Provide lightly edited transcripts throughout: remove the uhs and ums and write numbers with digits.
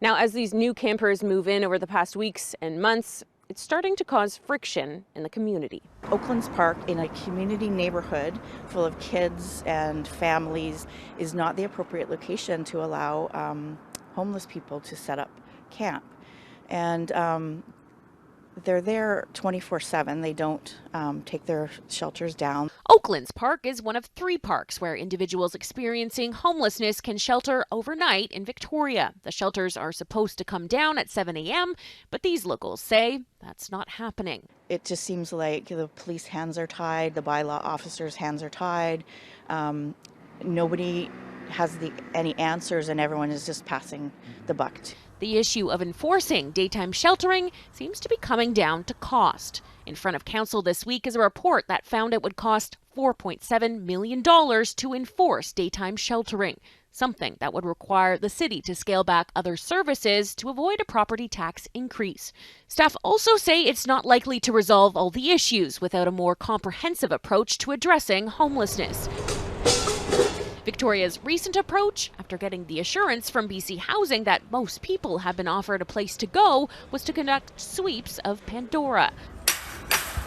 Now, as these new campers move in over the past weeks and months, it's starting to cause friction in the community. Oaklands Park, in a community neighborhood full of kids and families, is not the appropriate location to allow homeless people to set up camp. And they're there 24/7. They don't take their shelters down. Oaklands Park is one of 3 parks where individuals experiencing homelessness can shelter overnight in Victoria. The shelters are supposed to come down at 7 a.m., but these locals say that's not happening. It just seems like the police hands are tied, the bylaw officers' hands are tied. Nobody has any answers, and everyone is just passing the buck. The issue of enforcing daytime sheltering seems to be coming down to cost. In front of council this week is a report that found it would cost $4.7 million to enforce daytime sheltering, something that would require the city to scale back other services to avoid a property tax increase. Staff also say it's not likely to resolve all the issues without a more comprehensive approach to addressing homelessness. Victoria's recent approach, after getting the assurance from BC Housing that most people have been offered a place to go, was to conduct sweeps of Pandora.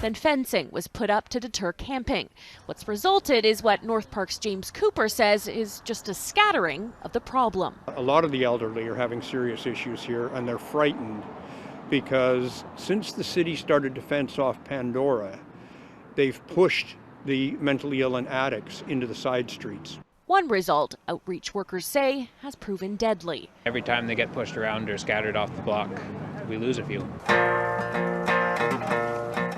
Then fencing was put up to deter camping. What's resulted is what North Park's James Cooper says is just a scattering of the problem. A lot of the elderly are having serious issues here, and they're frightened because since the city started to fence off Pandora, they've pushed the mentally ill and addicts into the side streets. One result, outreach workers say, has proven deadly. Every time they get pushed around or scattered off the block, we lose a few.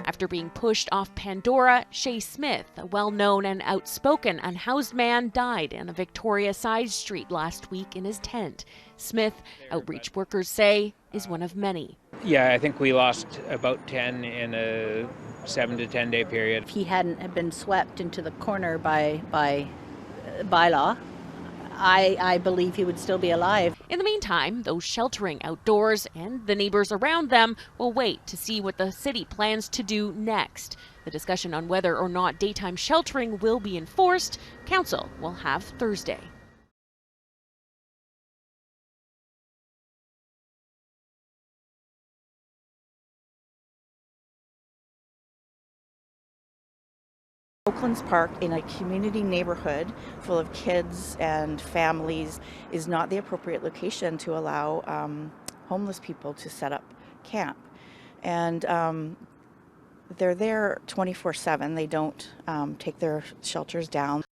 After being pushed off Pandora, Shea Smith, a well-known and outspoken unhoused man, died in a Victoria side street last week in his tent. Smith, outreach workers say, is one of many. Yeah, I think we lost about 10 in a 7 to 10 day period. If he hadn't been swept into the corner by bylaw, I believe he would still be alive. In the meantime, those sheltering outdoors and the neighbors around them will wait to see what the city plans to do next. The discussion on whether or not daytime sheltering will be enforced, council will have Thursday. Oaklands Park, in a community neighborhood full of kids and families, is not the appropriate location to allow homeless people to set up camp. And they're there 24/7. They don't take their shelters down.